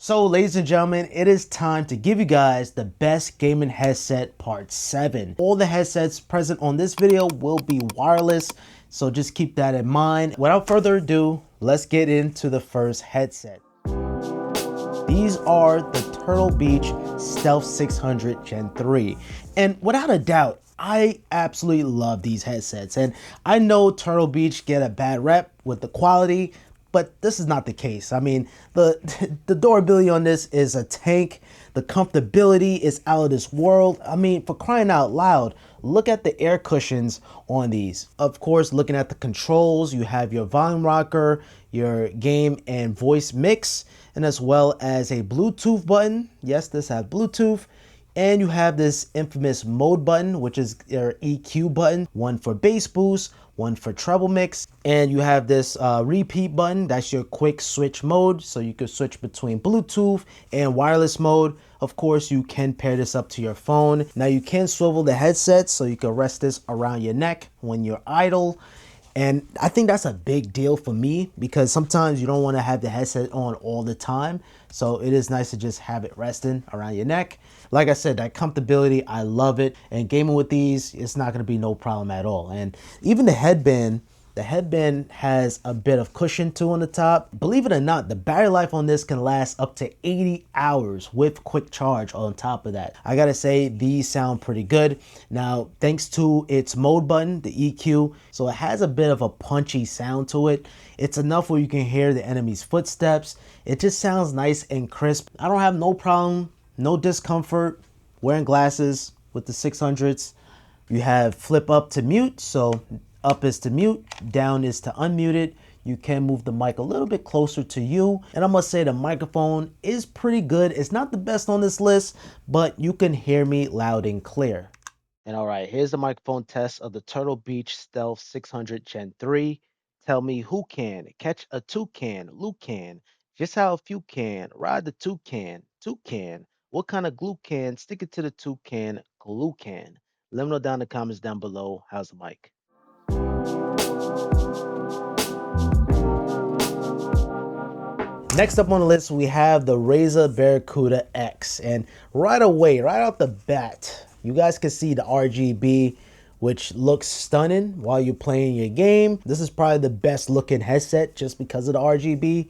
So ladies and gentlemen, it is time to give you guys the best gaming headset part 7. All the headsets present on this video will be wireless, so just keep that in mind. Without further ado, let's get into the first headset. These are the Turtle Beach Stealth 600 Gen 3. And without a doubt, I absolutely love these headsets. And I know Turtle Beach get a bad rep with the quality, but this is not the case. I mean, the durability on this is a tank. The comfortability is out of this world. I mean, for crying out loud, look at the air cushions on these. Of course, looking at the controls, you have your volume rocker, your game and voice mix, and as well as a Bluetooth button. Yes, this has Bluetooth. And you have this infamous mode button, which is your EQ button, one for bass boost, one for treble mix. And you have this repeat button, that's your quick switch mode. So you can switch between Bluetooth and wireless mode. Of course, you can pair this up to your phone. Now you can swivel the headset so you can rest this around your neck when you're idle. And I think that's a big deal for me because sometimes you don't want to have the headset on all the time. So it is nice to just have it resting around your neck. Like I said, that comfortability, I love it. And gaming with these, it's not going to be no problem at all. And even the headband has a bit of cushion too on the top. Believe it or not, the battery life on this can last up to 80 hours with quick charge on top of that. I gotta say, these sound pretty good. Now, thanks to its mode button, the EQ, so it has a bit of a punchy sound to it. It's enough where you can hear the enemy's footsteps. It just sounds nice and crisp. I don't have no problem, no discomfort wearing glasses with the 600s. You have flip up to mute, so up is to mute, down is to unmute it. You can move the mic a little bit closer to you. And I must say the microphone is pretty good. It's not the best on this list, but you can hear me loud and clear. And all right, here's the microphone test of the Turtle Beach Stealth 600 Gen 3. Tell me who can catch a toucan, Lucan, just how a few can, ride the toucan, what kind of glue can, stick it to the toucan, glue can. Let me know down in the comments down below. How's the mic? Next up on the list, we have the Razer Barracuda X. And right away, right off the bat, you guys can see the RGB, which looks stunning while you're playing your game. This is probably the best looking headset just because of the RGB.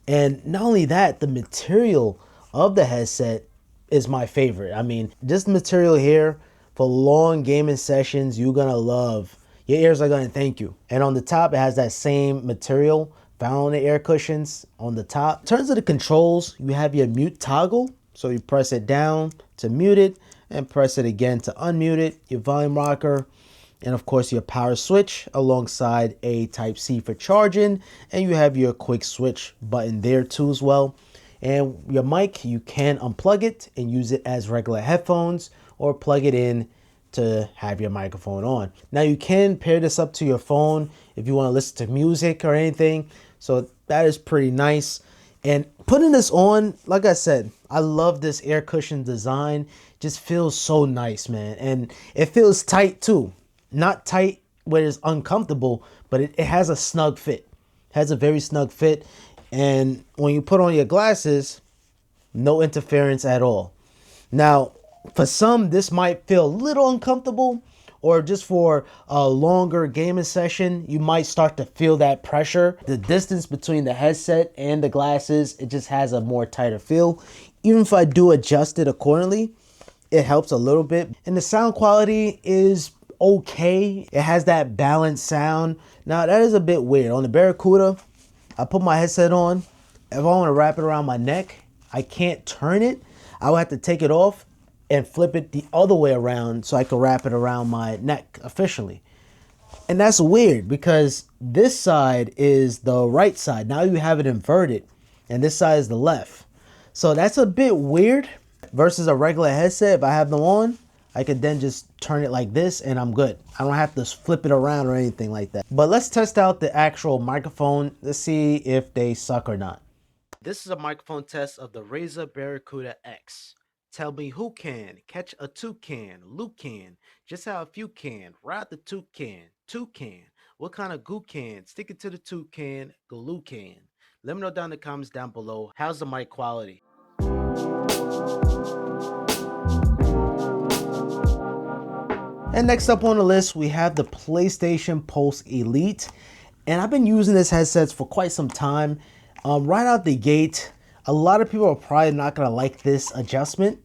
And not only that, the material of the headset is my favorite. I mean, this material here for long gaming sessions, you're gonna love. Your ears are gonna thank you. And on the top, it has that same material found on the air cushions on the top. In terms of the controls, you have your mute toggle. So you press it down to mute it and press it again to unmute it. Your volume rocker, and of course your power switch alongside a Type-C for charging. And you have your quick switch button there too as well. And your mic, you can unplug it and use it as regular headphones or plug it in to have your microphone on. Now you can pair this up to your phone if you want to listen to music or anything. So that is pretty nice. And putting this on, like I said, I love this air cushion design. Just feels so nice, man. And it feels tight too. Not tight where it's uncomfortable, but it has a snug fit. It has a very snug fit. And when you put on your glasses, no interference at all. Now, for some, this might feel a little uncomfortable, or just for a longer gaming session, you might start to feel that pressure. The distance between the headset and the glasses, it just has a more tighter feel. Even if I do adjust it accordingly, it helps a little bit. And the sound quality is okay. It has that balanced sound. Now, that is a bit weird. On the Barracuda, I put my headset on. If I want to wrap it around my neck, I can't turn it. I would have to take it off and flip it the other way around so I can wrap it around my neck officially. And that's weird because this side is the right side. Now you have it inverted and this side is the left. So that's a bit weird versus a regular headset. If I have them on, I could then just turn it like this and I'm good. I don't have to flip it around or anything like that. But let's test out the actual microphone. Let's see if they suck or not. This is a microphone test of the Razer Barracuda X. Tell me who can catch a toucan, Lucan, just how a few can, ride the toucan, what kind of goo can, stick it to the toucan, glue can. Let me know down in the comments down below, how's the mic quality? And next up on the list, we have the PlayStation Pulse Elite. And I've been using this headset for quite some time. Right out the gate, a lot of people are probably not gonna like this adjustment.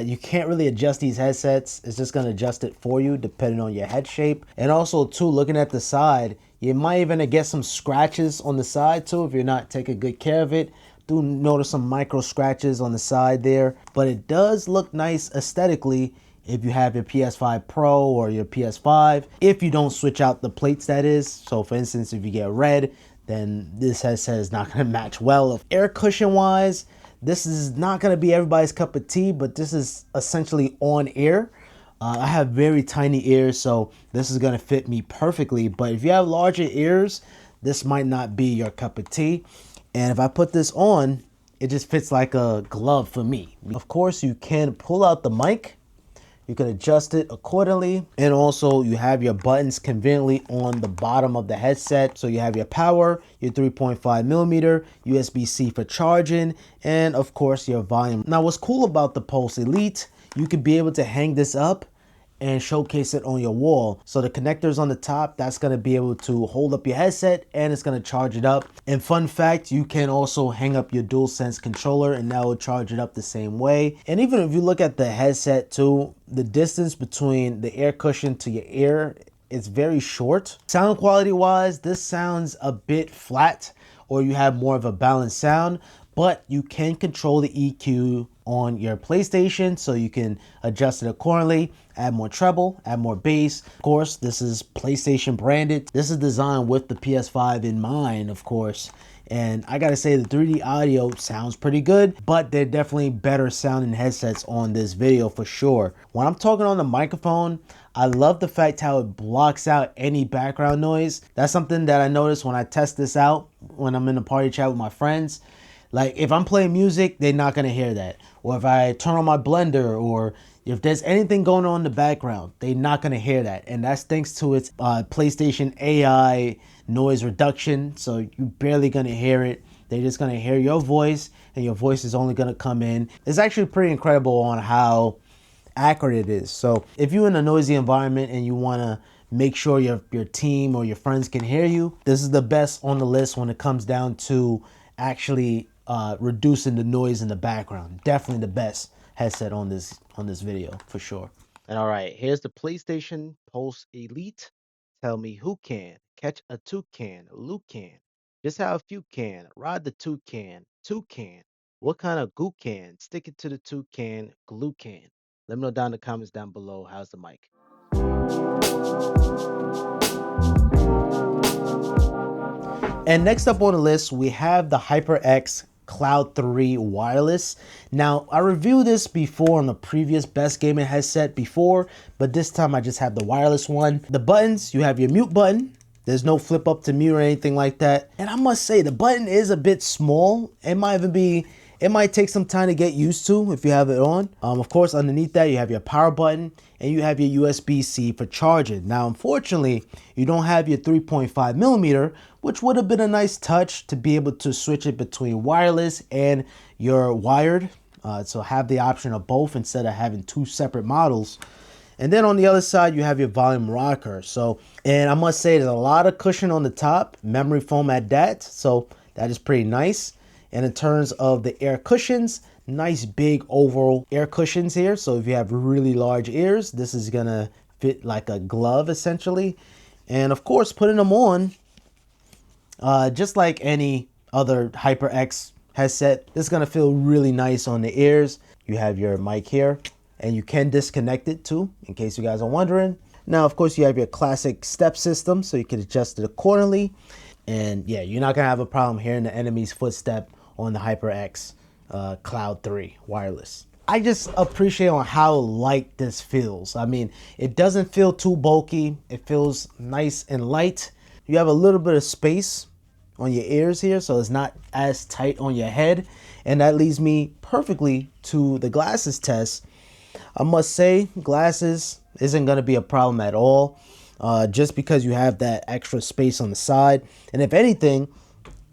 You can't really adjust these headsets. It's just gonna adjust it for you depending on your head shape. And also too, looking at the side, you might even get some scratches on the side too if you're not taking good care of it. Do notice some micro scratches on the side there, but it does look nice aesthetically if you have your PS5 Pro or your PS5, if you don't switch out the plates, that is. So for instance, if you get red, then this headset is not going to match well. Air cushion wise, this is not going to be everybody's cup of tea, but this is essentially on ear. I have very tiny ears, so this is going to fit me perfectly. But if you have larger ears, this might not be your cup of tea. And if I put this on, it just fits like a glove for me. Of course, you can pull out the mic. You can adjust it accordingly. And also you have your buttons conveniently on the bottom of the headset. So you have your power, your 3.5mm, USB-C for charging, and of course your volume. Now what's cool about the Pulse Elite, you could be able to hang this up and showcase it on your wall. So the connectors on the top, that's gonna be able to hold up your headset and it's gonna charge it up. And fun fact, you can also hang up your DualSense controller and that will charge it up the same way. And even if you look at the headset too, the distance between the air cushion to your ear is very short. Sound quality wise, this sounds a bit flat, or you have more of a balanced sound, but you can control the EQ on your PlayStation, so you can adjust it accordingly, add more treble, add more bass. Of course, this is PlayStation branded. This is designed with the PS5 in mind, of course. And I gotta say, the 3D audio sounds pretty good, but they're definitely better sounding headsets on this video for sure. When I'm talking on the microphone, I love the fact how it blocks out any background noise. That's something that I noticed when I test this out when I'm in a party chat with my friends. Like if I'm playing music, they're not gonna hear that. Or if I turn on my blender, or if there's anything going on in the background, they're not gonna hear that. And that's thanks to its PlayStation AI noise reduction. So you're barely gonna hear it. They're just gonna hear your voice, and your voice is only gonna come in. It's actually pretty incredible on how accurate it is. So if you're in a noisy environment and you wanna make sure your team or your friends can hear you, this is the best on the list when it comes down to actually reducing the noise in the background. Definitely the best headset on this video for sure. And all right, here's the PlayStation Pulse Elite. Tell me who can catch a toucan, Lucan. Just how a few can ride the toucan, What kind of goo can stick it to the toucan, glue can? Let me know down in the comments down below. How's the mic? And next up on the list, we have the HyperX Cloud 3 wireless. Now, I reviewed this before on the previous best gaming headset before, but this time I just have the wireless one. The buttons, you have your mute button. There's no flip up to mute or anything like that. And I must say, the button is a bit small. It might take some time to get used to if you have it on. Of course, underneath that, you have your power button and you have your USB-C for charging. Now, unfortunately, you don't have your 3.5mm, which would have been a nice touch to be able to switch it between wireless and your wired. So have the option of both instead of having two separate models. And then on the other side, you have your volume rocker. And I must say, there's a lot of cushion on the top, memory foam at that. So that is pretty nice. And in terms of the air cushions, nice big oval air cushions here. So if you have really large ears, this is gonna fit like a glove essentially. And of course, putting them on, just like any other HyperX headset, this is gonna feel really nice on the ears. You have your mic here, and you can disconnect it too, in case you guys are wondering. Now, of course, you have your classic step system, so you can adjust it accordingly. And yeah, you're not gonna have a problem hearing the enemy's footstep on the HyperX Cloud 3 wireless. I just appreciate on how light this feels. I mean, it doesn't feel too bulky. It feels nice and light. You have a little bit of space on your ears here, so it's not as tight on your head. And that leads me perfectly to the glasses test. I must say, glasses isn't gonna be a problem at all, just because you have that extra space on the side. And if anything,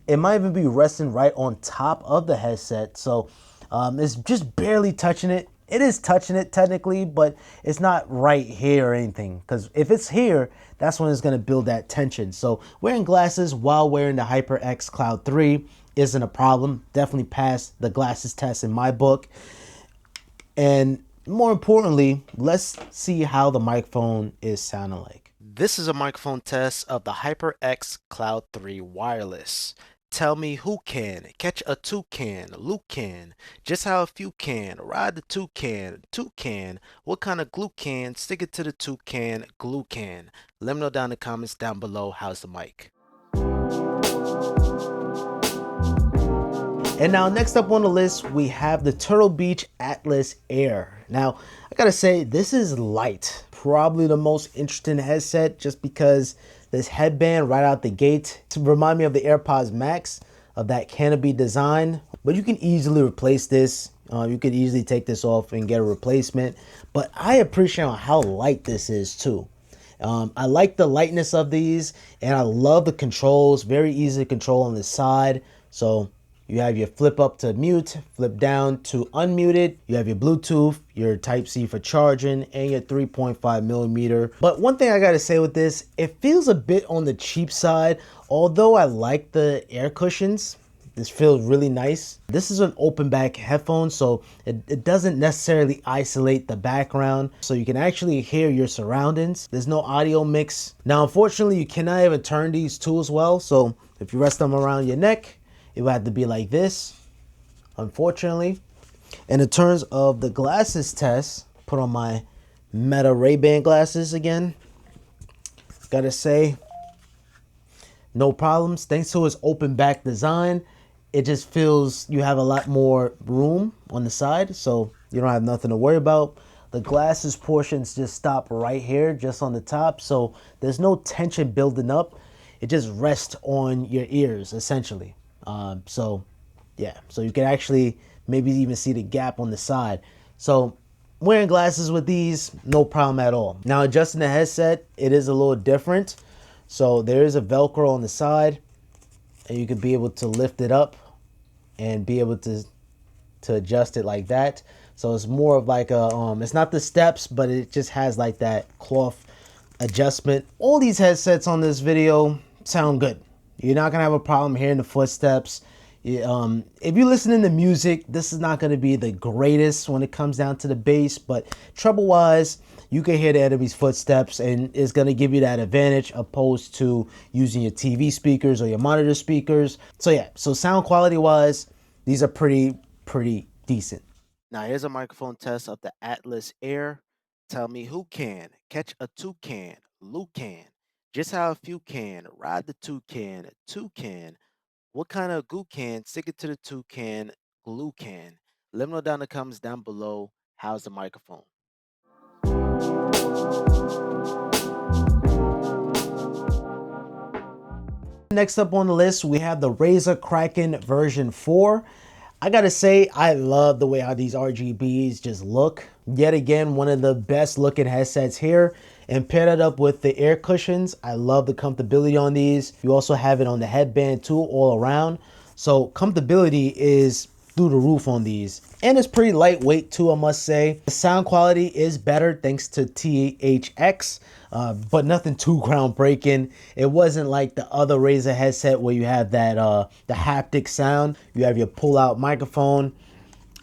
it might even be resting right on top of the headset. So it's just barely touching it. It is touching it technically, but it's not right here or anything. Because if it's here, that's when it's going to build that tension. So wearing glasses while wearing the HyperX Cloud 3 isn't a problem. Definitely passed the glasses test in my book. And more importantly, let's see how the microphone is sounding like. This is a microphone test of the HyperX Cloud 3 wireless. Tell me who can catch a toucan, Luke can, just how a few can, ride the toucan, what kind of glue can, stick it to the toucan, glue can. Let me know down in the comments down below, how's the mic? And now next up on the list, we have the Turtle Beach Atlas Air. Now, I gotta say, this is light. Probably the most interesting headset just because this headband right out the gate to remind me of the AirPods Max of that canopy design. But you can easily replace this. You could easily take this off and get a replacement. But I appreciate how light this is too. I like the lightness of these, and I love the controls. Very easy to control on the side. So you have your flip up to mute, flip down to unmuted. You have your Bluetooth, your Type-C for charging, and your 3.5 millimeter. But one thing I gotta say with this, it feels a bit on the cheap side. Although I like the air cushions, this feels really nice. This is an open back headphone, so it doesn't necessarily isolate the background. So you can actually hear your surroundings. There's no audio mix. Now, unfortunately, you cannot even turn these too as well. So if you rest them around your neck, it would have to be like this, unfortunately. And in terms of the glasses test, put on my Meta Ray-Ban glasses again. Gotta say, no problems. Thanks to its open back design, it just feels you have a lot more room on the side, so you don't have nothing to worry about. The glasses portions just stop right here, just on the top, so there's no tension building up. It just rests on your ears, essentially. So you can actually maybe even see the gap on the side. So wearing glasses with these, no problem at all. Now adjusting the headset, it is a little different. So there is a Velcro on the side, and you could be able to lift it up and be able to adjust it like that. So it's more of like a, it's not the steps, but it just has like that cloth adjustment. All these headsets on this video sound good. You're not gonna have a problem hearing the footsteps. If you're listening to music, this is not gonna be the greatest when it comes down to the bass, but treble-wise, you can hear the enemy's footsteps, and it's gonna give you that advantage opposed to using your TV speakers or your monitor speakers. So yeah, so sound quality-wise, these are pretty decent. Now here's a microphone test of the Atlas Air. Tell me who can catch a toucan, Luke can. Just how a few can, ride the toucan, what kind of glue can, stick it to the toucan, glue can. Let me know down in the comments down below, how's the microphone? Next up on the list, we have the Razer Kraken version 4. I gotta say, I love the way how these RGBs just look. Yet again, one of the best looking headsets here. And pair that up with the air cushions. I love the comfortability on these. You also have it on the headband too, all around. So comfortability is through the roof on these. And it's pretty lightweight too, I must say. The sound quality is better thanks to THX, but nothing too groundbreaking. It wasn't like the other Razer headset where you have that the haptic sound. You have your pull-out microphone.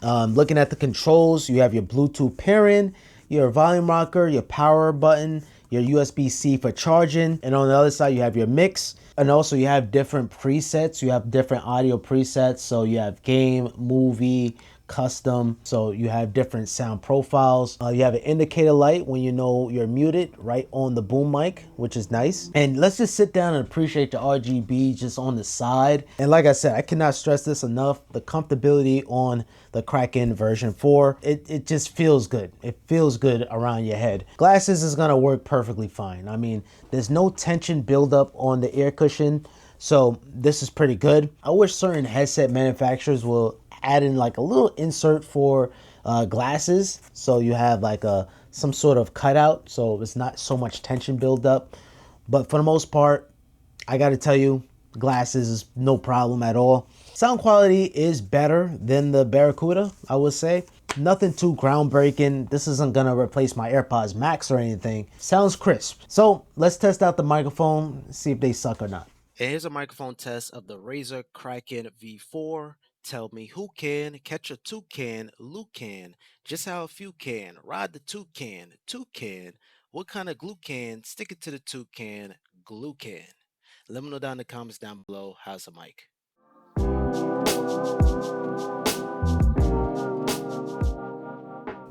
Looking at the controls, you have your Bluetooth pairing, your volume rocker, your power button, your USB-C for charging, and on the other side you have your mix. And also you have different presets. You have different audio presets. So you have game, movie, custom. So you have different sound profiles. You have an indicator light when you know you're muted right on the boom mic, which is nice. And let's just sit down and appreciate the RGB just on the side. And like I said, I cannot stress this enough. The comfortability on the Kraken version 4, it just feels good. It feels good around your head. Glasses is gonna work perfectly fine. I mean, there's no tension buildup on the air cushion. So this is pretty good. I wish certain headset manufacturers will add in like a little insert for glasses, so you have like some sort of cutout, so it's not so much tension buildup. But for the most part, I got to tell you, glasses is no problem at all. Sound quality is better than the Barracuda, I would say. Nothing too groundbreaking. This isn't gonna replace my AirPods Max or anything. Sounds crisp. So let's test out the microphone, see if they suck or not. And here's a microphone test of the Razer Kraken V4. Tell me who can catch a toucan, Luke can, just how a few can, ride the toucan, what kind of glue can, stick it to the toucan, glue can. Let me know down in the comments down below. How's the mic?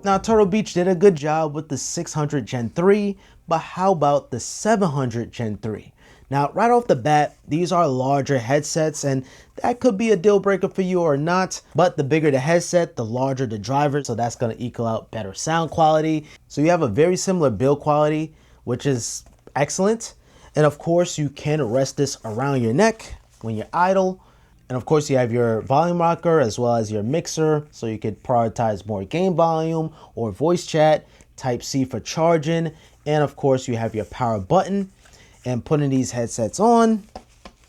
Now, Turtle Beach did a good job with the 600 Gen 3, but how about the 700 Gen 3? Now, right off the bat, these are larger headsets, and that could be a deal breaker for you or not, but the bigger the headset, the larger the driver, so that's gonna equal out better sound quality. So you have a very similar build quality, which is excellent. And of course, you can rest this around your neck when you're idle. And of course, you have your volume rocker as well as your mixer, so you could prioritize more game volume or voice chat, Type-C for charging, and of course, you have your power button. And putting these headsets on,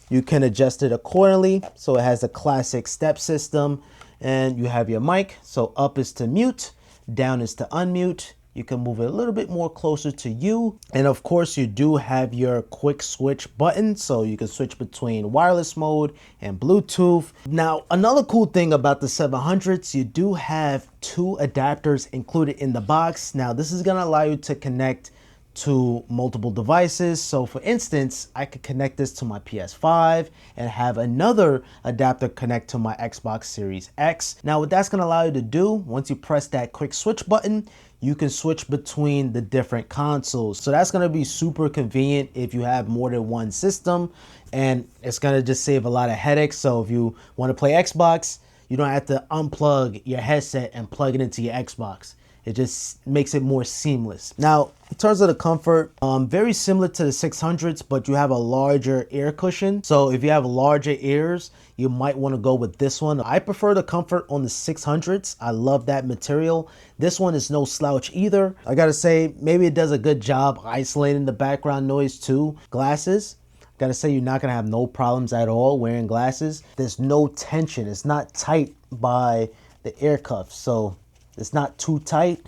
you can adjust it accordingly. So it has a classic step system, and you have your mic. So up is to mute, down is to unmute. You can move it a little bit more closer to you. And of course, you do have your quick switch button, so you can switch between wireless mode and Bluetooth. Now, another cool thing about the 700s, you do have 2 adapters included in the box. Now, this is gonna allow you to connect to multiple devices. So for instance, I could connect this to my PS5 and have another adapter connect to my Xbox Series X. Now what that's gonna allow you to do, once you press that quick switch button, you can switch between the different consoles. So that's gonna be super convenient if you have more than one system, and it's gonna just save a lot of headaches. So if you wanna play Xbox, you don't have to unplug your headset and plug it into your Xbox. It just makes it more seamless. Now, in terms of the comfort, very similar to the 600s, but you have a larger ear cushion. So if you have larger ears, you might want to go with this one. I prefer the comfort on the 600s. I love that material. This one is no slouch either. I gotta say, maybe it does a good job isolating the background noise too. Glasses, gotta say, you're not gonna have no problems at all wearing glasses. There's no tension. It's not tight by the ear cuffs. So it's not too tight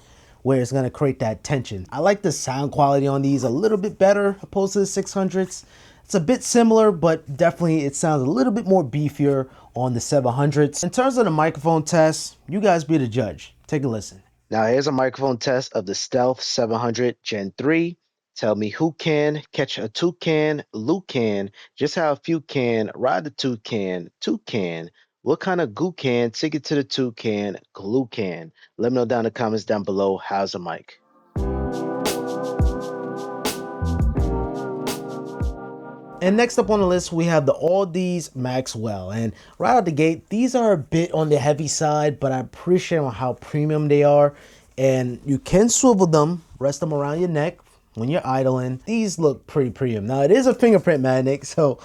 where it's gonna create that tension. I like the sound quality on these a little bit better opposed to the 600s. It's a bit similar, but definitely it sounds a little bit more beefier on the 700s. In terms of the microphone test, you guys be the judge. Take a listen. Now here's a microphone test of the Stealth 700 Gen 3. Tell me who can catch a toucan, Luke can, just how a few can, ride the toucan, what kind of goo can, stick it to the toucan, glue can. Let me know down in the comments down below. How's the mic? And next up on the list, we have the Audeze Maxwell. And right out the gate, these are a bit on the heavy side, but I appreciate how premium they are. And you can swivel them, rest them around your neck when you're idling. These look pretty premium. Now, it is a fingerprint magnet, so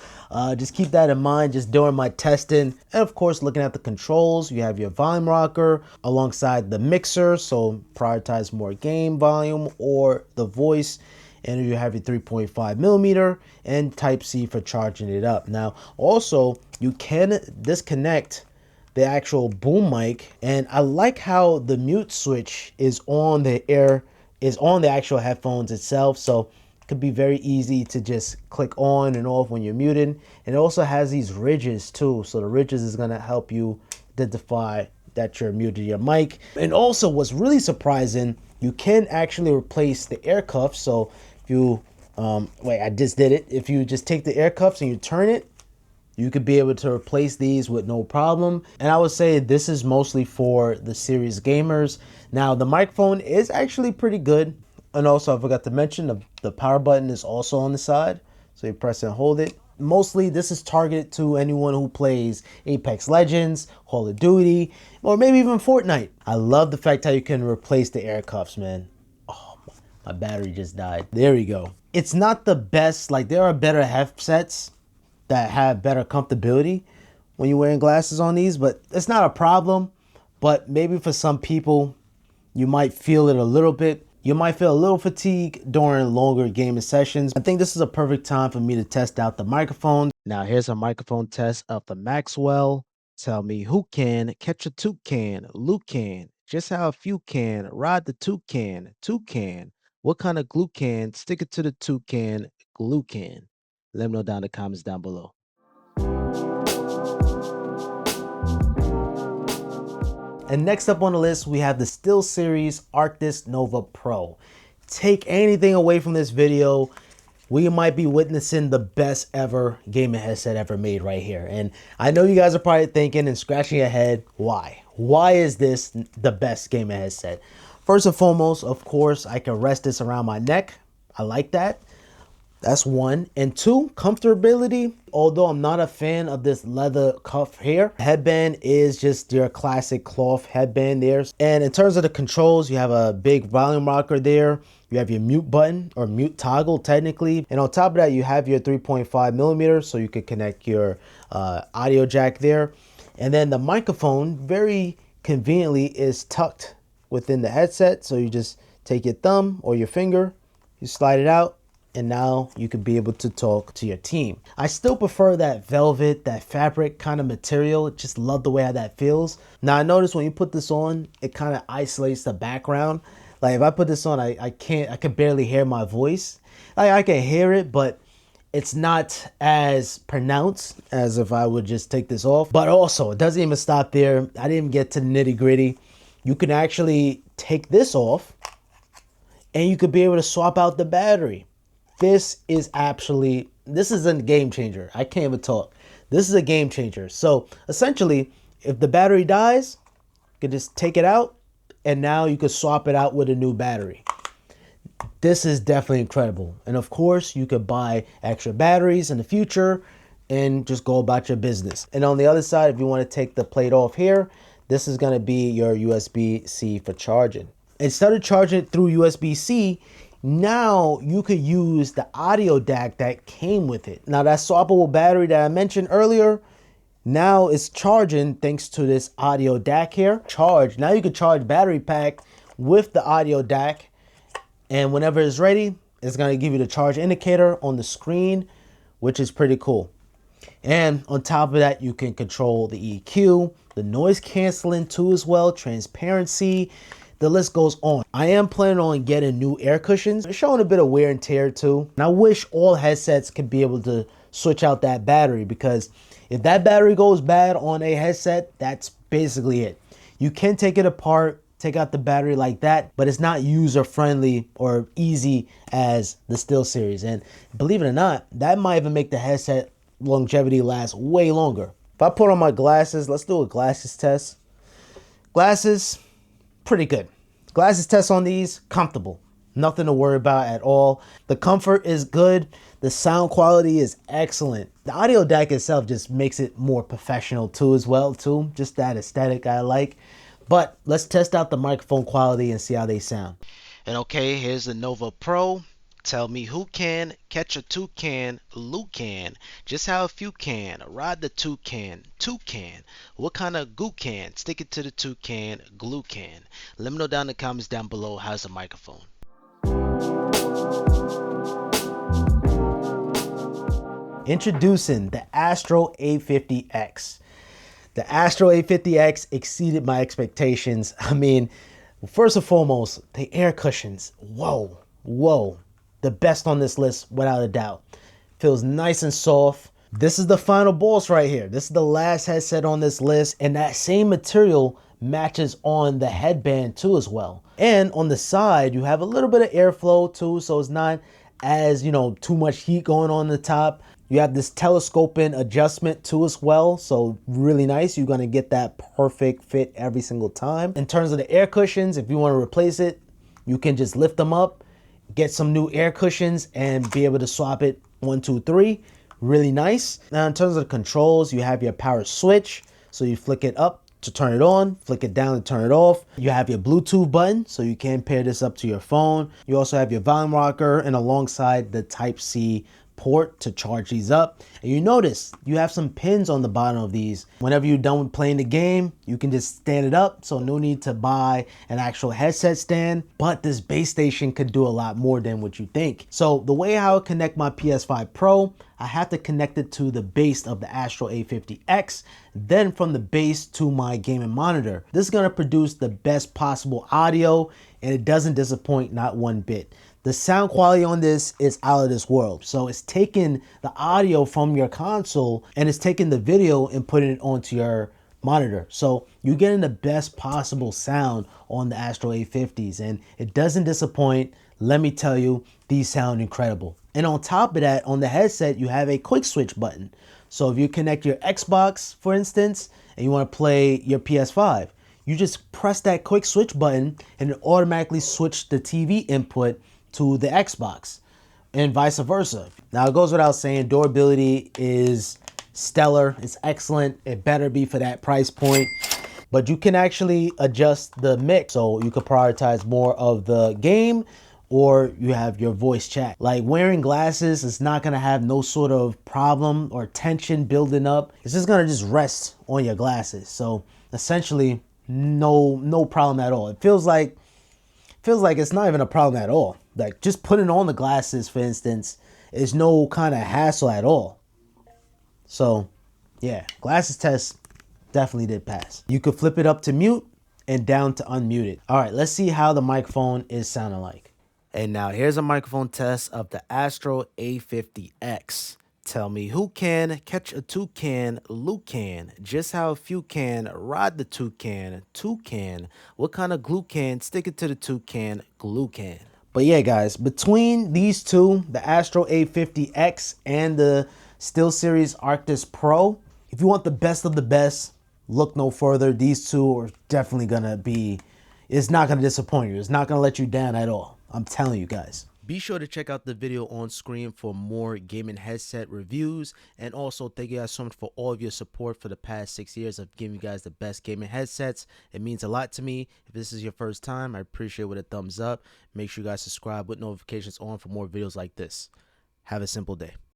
just keep that in mind just during my testing. And of course, looking at the controls, you have your volume rocker alongside the mixer, so prioritize more game volume or the voice. And you have your 3.5 millimeter and Type-C for charging it up. Now, also, you can disconnect the actual boom mic, and I like how the mute switch is on the actual headphones itself, so it could be very easy to just click on and off when you're muted. And it also has these ridges too, so the ridges is gonna help you identify that you're muted your mic. And also, what's really surprising, you can actually replace the air cuffs. So if you I just did it. If you just take the air cuffs and you turn it, you could be able to replace these with no problem. And I would say this is mostly for the serious gamers. Now, the microphone is actually pretty good. And also, I forgot to mention, the power button is also on the side. So you press and hold it. Mostly, this is targeted to anyone who plays Apex Legends, Call of Duty, or maybe even Fortnite. I love the fact how you can replace the air cuffs, man. Oh, my battery just died. There we go. It's not the best. Like, there are better headsets that have better comfortability when you're wearing glasses on these, but it's not a problem. But maybe for some people, you might feel it a little bit. You might feel a little fatigue during longer gaming sessions. I think this is a perfect time for me to test out the microphone. Now here's a microphone test of the Maxwell. Tell me who can catch a toucan, Luke can, just how a few can. Ride the toucan, toucan. What kind of glue can? Stick it to the toucan, glue can. Let me know down in the comments down below. And next up on the list, we have the SteelSeries Arctis Nova Pro. Take anything away from this video, we might be witnessing the best ever gaming headset ever made right here. And I know you guys are probably thinking and scratching your head, why? Why is this the best gaming headset? First and foremost, of course, I can rest this around my neck. I like that. That's one. And two, comfortability. Although I'm not a fan of this leather cuff here, headband is just your classic cloth headband there. And in terms of the controls, you have a big volume rocker there. You have your mute button or mute toggle technically. And on top of that, you have your 3.5 millimeter so you can connect your audio jack there. And then the microphone very conveniently is tucked within the headset. So you just take your thumb or your finger, you slide it out, and now you could be able to talk to your team. I still prefer that velvet, that fabric kind of material. Just love the way how that feels. Now I notice when you put this on, it kind of isolates the background. Like if I put this on, I can barely hear my voice. Like I can hear it, but it's not as pronounced as if I would just take this off. But also, it doesn't even stop there. I didn't even get to the nitty gritty. You can actually take this off and you could be able to swap out the battery. This is a game changer. I can't even talk. This is a game changer. So essentially, if the battery dies, you can just take it out and now you can swap it out with a new battery. This is definitely incredible. And of course, you could buy extra batteries in the future and just go about your business. And on the other side, if you want to take the plate off here, this is going to be your USB-C for charging. Instead of charging it through USB-C, now you could use the audio DAC that came with it. Now that swappable battery that I mentioned earlier, now it's charging thanks to this audio DAC here. Now you can charge battery pack with the audio DAC, and whenever it's ready, it's gonna give you the charge indicator on the screen, which is pretty cool. And on top of that, you can control the EQ, the noise canceling too as well, transparency. The list goes on. I am planning on getting new air cushions. They're showing a bit of wear and tear too. And I wish all headsets could be able to switch out that battery, because if that battery goes bad on a headset, that's basically it. You can take it apart, take out the battery like that, but it's not user friendly or easy as the SteelSeries. And believe it or not, that might even make the headset longevity last way longer. If I put on my glasses, let's do a glasses test. Glasses, pretty good. Glasses test on these, comfortable. Nothing to worry about at all. The comfort is good. The sound quality is excellent. The audio DAC itself just makes it more professional too as well too. Just that aesthetic I like. But let's test out the microphone quality and see how they sound. And okay, here's the Nova Pro. Tell me who can catch a toucan, Lucan. Just how a few can. Ride the toucan, toucan. What kind of goo can? Stick it to the toucan, glue can. Let me know down in the comments down below how's the microphone. Introducing the Astro A50X. The Astro A50X exceeded my expectations. I mean, first and foremost, the air cushions. Whoa. The best on this list without a doubt. Feels nice and soft. This is the final boss right here. This is the last headset on this list, and that same material matches on the headband too as well. And on the side, you have a little bit of airflow too, so it's not as, too much heat going on the top. You have this telescoping adjustment too as well, so really nice. You're gonna get that perfect fit every single time. In terms of the air cushions, if you want to replace it, you can just lift them up, get some new air cushions, and be able to swap it 1, 2, 3. Really nice. Now in terms of the controls, you have your power switch, so you flick it up to turn it on, flick it down to turn it off. You have your Bluetooth button, so you can pair this up to your phone. You also have your volume rocker, and alongside the Type-C port to charge these up. And you notice you have some pins on the bottom of these. Whenever you're done with playing the game, you can just stand it up. So no need to buy an actual headset stand, but this base station could do a lot more than what you think. So the way how I connect my PS5 Pro, I have to connect it to the base of the Astro A50X, then from the base to my gaming monitor. This is gonna produce the best possible audio, and it doesn't disappoint not one bit. The sound quality on this is out of this world. So it's taking the audio from your console and it's taking the video and putting it onto your monitor. So you're getting the best possible sound on the Astro A50s, and it doesn't disappoint. Let me tell you, these sound incredible. And on top of that, on the headset, you have a quick switch button. So if you connect your Xbox, for instance, and you want to play your PS5, you just press that quick switch button and it automatically switch the TV input to the Xbox and vice versa. Now it goes without saying, durability is stellar. It's excellent. It better be for that price point. But you can actually adjust the mix, so you could prioritize more of the game, or you have your voice chat. Like wearing glasses is not gonna have no sort of problem or tension building up. It's just gonna just rest on your glasses. So essentially, no problem at all. It feels like it's not even a problem at all. Like just putting on the glasses, for instance, is no kind of hassle at all. So yeah, glasses test definitely did pass. You could flip it up to mute and down to unmute it. All right, let's see how the microphone is sounding like. And now here's a microphone test of the Astro A50X. Tell me who can catch a toucan, Lucan, just how a few can ride the toucan, what kind of glue can stick it to the toucan, glue can. But yeah, guys, between these two, the Astro A50X and the SteelSeries Arctis Pro, if you want the best of the best, look no further. These two are definitely gonna be, it's not gonna disappoint you. It's not gonna let you down at all. I'm telling you guys. Be sure to check out the video on screen for more gaming headset reviews. And also thank you guys so much for all of your support for the past 6 years of giving you guys the best gaming headsets. It means a lot to me. If this is your first time, I appreciate it with a thumbs up. Make sure you guys subscribe with notifications on for more videos like this. Have a simple day.